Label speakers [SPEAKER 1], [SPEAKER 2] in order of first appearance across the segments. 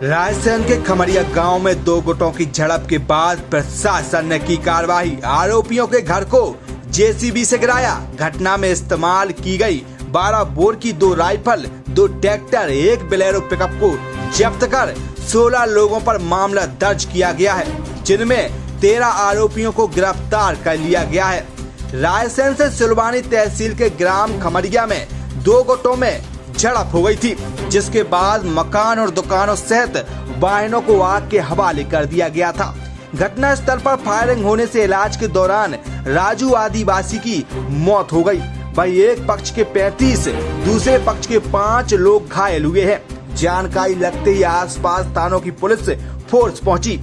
[SPEAKER 1] रायसेन के खमरिया गांव में दो गुटों की झड़प के बाद प्रशासन ने की कार्रवाई। आरोपियों के घर को जेसीबी से गिराया। घटना में इस्तेमाल की गई 12 बोर की 2 राइफल, 2 ट्रैक्टर, 1 बोलेरो पिकअप को जब्त कर 16 लोगों पर मामला दर्ज किया गया है, जिनमें 13 आरोपियों को गिरफ्तार कर लिया गया है। रायसेन से सिलवानी तहसील के ग्राम खमरिया में 2 गुटों में झड़प हो गई थी, जिसके बाद मकान और दुकानों सहित वाहनों को आग के हवाले कर दिया गया था। घटना स्थल पर फायरिंग होने से इलाज के दौरान राजू आदिवासी की मौत हो गई। वहीं एक पक्ष के 35, दूसरे पक्ष के 5 लोग घायल हुए हैं। जानकारी लगते ही आसपास थानों की पुलिस फोर्स पहुंची।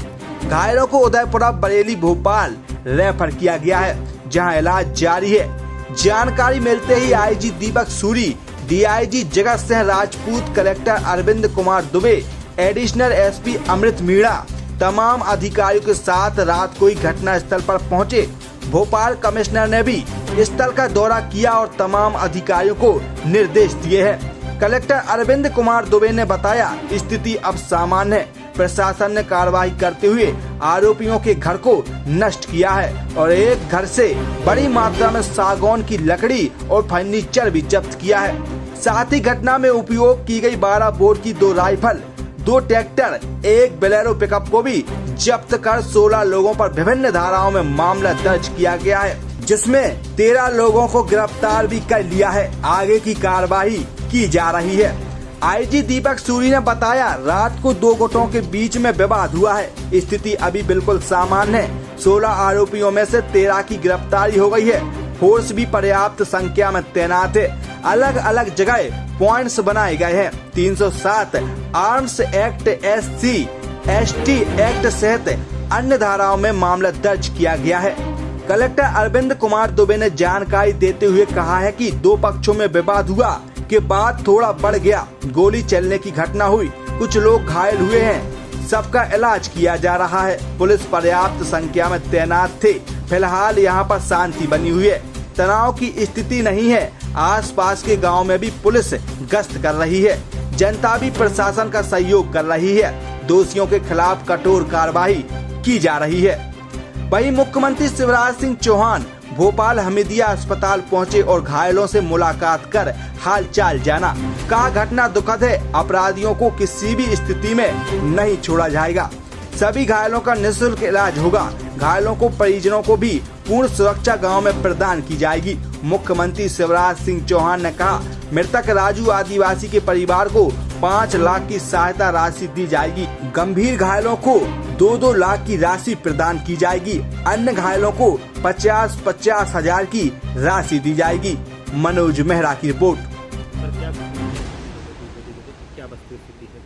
[SPEAKER 1] घायलों को उदयपुरा, बरेली, भोपाल रेफर किया गया है, जहां इलाज जारी है। जानकारी मिलते ही IG Deepak Suri, DIG Jagat Singh Rajput, collector Arvind Kumar Dubey, additional SP Amrit Meena तमाम अधिकारियों के साथ रात को ही घटना स्थल पर पहुंचे। भोपाल कमिश्नर ने भी स्थल का दौरा किया और तमाम अधिकारियों को निर्देश दिए हैं। कलेक्टर अरविंद कुमार दुबे ने बताया, स्थिति अब सामान्य है। प्रशासन ने कार्रवाई करते हुए आरोपियों के घर को नष्ट किया है और एक घर से बड़ी मात्रा में सागौन की लकड़ी और फर्नीचर भी जब्त किया है। साथ ही घटना में उपयोग की गई 12 बोर की 2 राइफल, 2 ट्रैक्टर, 1 बोलेरो पिकअप को भी जब्त कर 16 लोगों पर विभिन्न धाराओं में मामला दर्ज किया गया है, जिसमें 13 लोगों को गिरफ्तार भी कर लिया है। आगे की कार्रवाई की जा रही है। आईजी दीपक सूरी ने बताया, रात को 2 गुटों के बीच में विवाद हुआ है। स्थिति अभी बिल्कुल सामान्य है। 16 आरोपियों में से 13 की गिरफ्तारी हो गई है। फोर्स भी पर्याप्त संख्या में तैनात है। अलग अलग जगह पॉइंट्स बनाए गए हैं। 307 arms act, SC, ST act सहित अन्य धाराओं में मामला दर्ज किया गया है। कलेक्टर अरविंद कुमार दुबे ने जानकारी देते हुए कहा है कि 2 पक्षों में विवाद हुआ के बाद थोड़ा बढ़ गया। गोली चलने की घटना हुई, कुछ लोग घायल हुए हैं। सबका इलाज किया जा रहा है। पुलिस पर्याप्त संख्या में तैनात थे। फिलहाल यहाँ पर शांति बनी हुई है। तनाव की स्थिति नहीं है। आसपास के गांव में भी पुलिस गश्त कर रही है। जनता भी प्रशासन का सहयोग कर रही है। दोषियों के खिलाफ कठोर कार्रवाई की जा रही है। वहीं मुख्यमंत्री शिवराज सिंह चौहान भोपाल हमीदिया अस्पताल पहुंचे और घायलों से मुलाकात कर हालचाल जाना। कहा, घटना दुखद है। अपराधियों को किसी भी स्थिति में नहीं छोड़ा जाएगा। सभी घायलों का निःशुल्क इलाज होगा। घायलों को परिजनों को भी पूर्ण सुरक्षा गांव में प्रदान की जाएगी। मुख्यमंत्री शिवराज सिंह चौहान ने कहा, मृतक राजू आदिवासी के परिवार को 5 लाख की सहायता राशि दी जाएगी। गंभीर घायलों को 2-2 लाख की राशि प्रदान की जाएगी। अन्य घायलों को 50-50 हजार की राशि दी जाएगी। मनोज मेहरा की रिपोर्ट।
[SPEAKER 2] क्या वस्तुस्थिति है?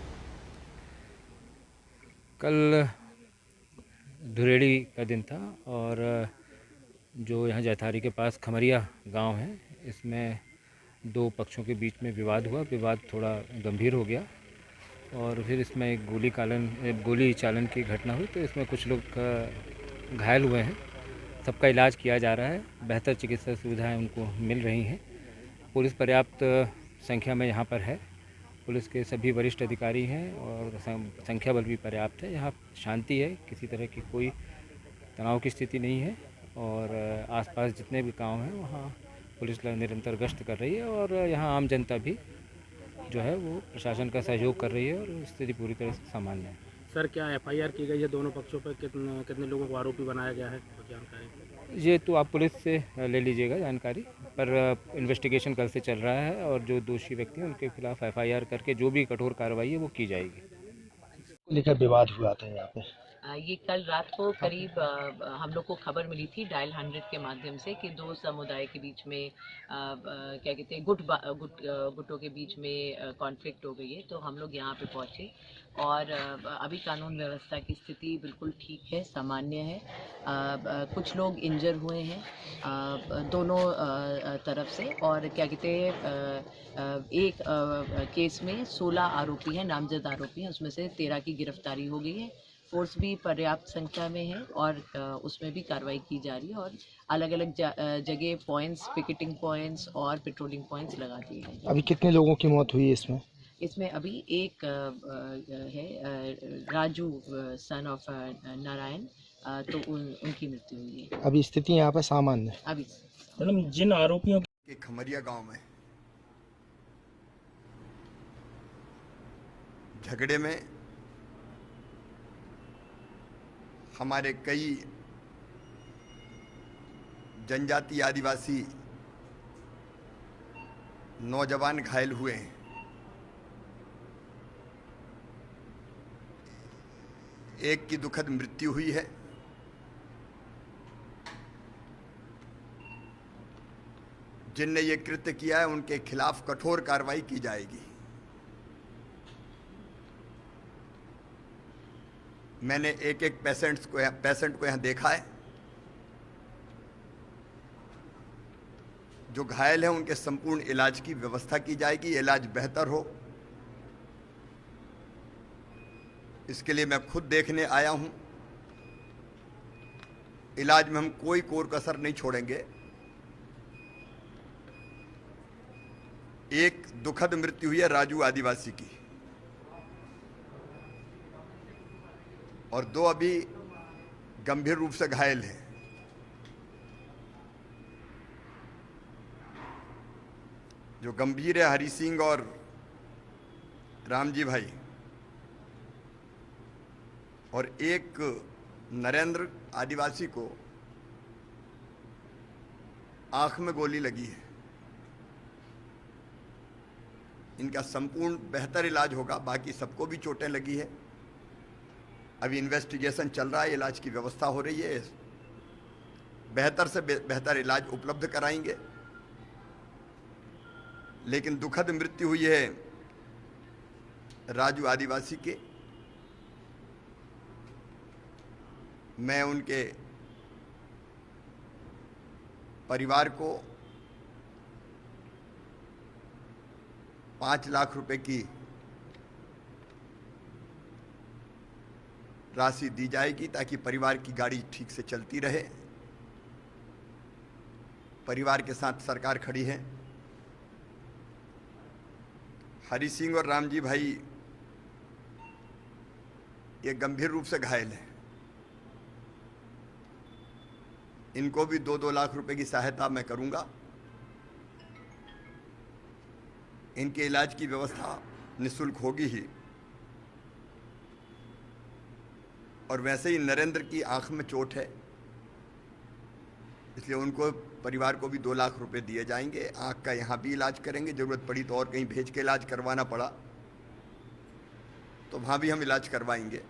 [SPEAKER 3] कल धुरेड़ी का दिन था और जो यहाँ जैथारी के पास खमरिया गांव है, इसमें 2 पक्षों के बीच में विवाद हुआ। विवाद थोड़ा गंभीर हो गया और फिर इसमें एक गोली चालन की घटना हुई, तो इसमें कुछ लोग घायल हुए हैं। सबका इलाज किया जा रहा है। बेहतर चिकित्सा सुविधाएं उनको मिल रही हैं। पुलिस पर्याप्त संख्या में यहाँ पर है। पुलिस के सभी वरिष्ठ अधिकारी हैं और संख्या बल भी पर्याप्त है। यहाँ शांति है, किसी तरह की कोई तनाव की स्थिति नहीं है और आसपास जितने भी गांव हैं वहाँ पुलिस निरंतर गश्त कर रही है और यहाँ आम जनता भी जो है वो प्रशासन का सहयोग कर रही है और स्थिति पूरी तरह से सामान्य है।
[SPEAKER 2] सर, क्या FIR की गई है दोनों पक्षों पर? कितने लोगों को आरोपी बनाया गया है? जानकारी
[SPEAKER 3] ये तो आप पुलिस से ले लीजिएगा जानकारी, पर इन्वेस्टिगेशन कल से चल रहा है और जो दोषी व्यक्ति हैं उनके खिलाफ FIR करके जो भी कठोर कार्रवाई है वो की जाएगी।
[SPEAKER 4] लेकर विवाद हुआ था यहाँ पे।
[SPEAKER 5] ये कल रात को करीब हम लोग को खबर मिली थी डायल 100 के माध्यम से कि 2 समुदाय के बीच में क्या कहते हैं गुटों के बीच में कॉन्फ्लिक्ट हो गई है। तो हम लोग यहाँ पे पहुँचे और अभी कानून व्यवस्था की स्थिति बिल्कुल ठीक है, सामान्य है। कुछ लोग इंजर हुए हैं दोनों तरफ से और क्या कहते हैं एक केस में 16 आरोपी हैं, नामजद आरोपी हैं, उसमें से 13 की गिरफ्तारी हो गई है। फोर्स भी पर्याप्त संख्या में है और उसमें भी कार्रवाई की जा रही है और अलग अलग जगह पॉइंट्स, पिकेटिंग पॉइंट्स और पेट्रोलिंग पॉइंट्स लगा दिए हैं।
[SPEAKER 4] अभी कितने लोगों की मौत हुई है इसमें?
[SPEAKER 5] इसमें अभी एक है राजू सन ऑफ नारायण, तो उनकी मृत्यु हुई है
[SPEAKER 4] अभी स्थिति यहाँ पर सामान्य है।
[SPEAKER 5] अभी।
[SPEAKER 6] मैडम, जिन आरोपियों
[SPEAKER 7] के खमरिया गांव में झगड़े में हमारे कई जनजाति आदिवासी नौजवान घायल हुए हैं। एक की दुखद मृत्यु हुई है। जिनने ये कृत्य किया है उनके खिलाफ कठोर कार्रवाई की जाएगी। मैंने एक एक पेशेंट को यहाँ देखा है। जो घायल हैं उनके संपूर्ण इलाज की व्यवस्था की जाएगी। इलाज बेहतर हो इसके लिए मैं खुद देखने आया हूं। इलाज में हम कोई कोर कसर नहीं छोड़ेंगे। एक दुखद मृत्यु हुई है राजू आदिवासी की, और 2 अभी गंभीर रूप से घायल हैं। जो गंभीर है हरि सिंह और रामजी भाई, और एक नरेंद्र आदिवासी को आंख में गोली लगी है। इनका संपूर्ण बेहतर इलाज होगा। बाकी सबको भी चोटें लगी है। अभी इन्वेस्टिगेशन चल रहा है, इलाज की व्यवस्था हो रही है। बेहतर से बेहतर इलाज उपलब्ध कराएंगे। लेकिन दुखद मृत्यु हुई है राजू आदिवासी के। मैं उनके परिवार को 5 लाख रुपए की राशि दी जाएगी ताकि परिवार की गाड़ी ठीक से चलती रहे। परिवार के साथ सरकार खड़ी है। हरि सिंह और रामजी भाई ये गंभीर रूप से घायल हैं। इनको भी 2-2 लाख रुपए की सहायता मैं करूंगा। इनके इलाज की व्यवस्था निःशुल्क होगी ही। और वैसे ही नरेंद्र की आंख में चोट है, इसलिए उनको परिवार को भी 2 लाख रुपए दिए जाएंगे। आंख का यहाँ भी इलाज करेंगे। जरूरत पड़ी तो और कहीं भेज के इलाज करवाना पड़ा तो वहाँ भी हम इलाज करवाएंगे।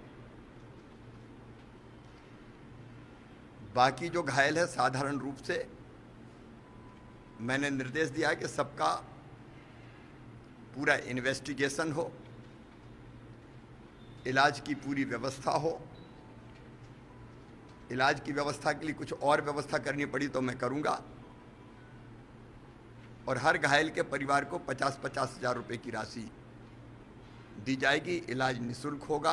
[SPEAKER 7] बाकी जो घायल है साधारण रूप से, मैंने निर्देश दिया है कि सबका पूरा इन्वेस्टिगेशन हो, इलाज की पूरी व्यवस्था हो। इलाज की व्यवस्था के लिए कुछ और व्यवस्था करनी पड़ी तो मैं करूंगा। और हर घायल के परिवार को 50-50 हज़ार रुपये की राशि दी जाएगी। इलाज निःशुल्क होगा।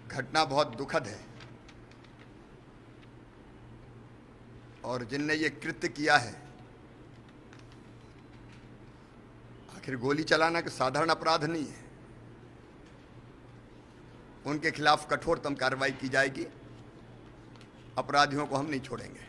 [SPEAKER 7] घटना बहुत दुखद है और जिनने ये कृत्य किया है, आखिर गोली चलाना कोई साधारण अपराध नहीं है। उनके खिलाफ कठोरतम कार्रवाई की जाएगी। अपराधियों को हम नहीं छोड़ेंगे।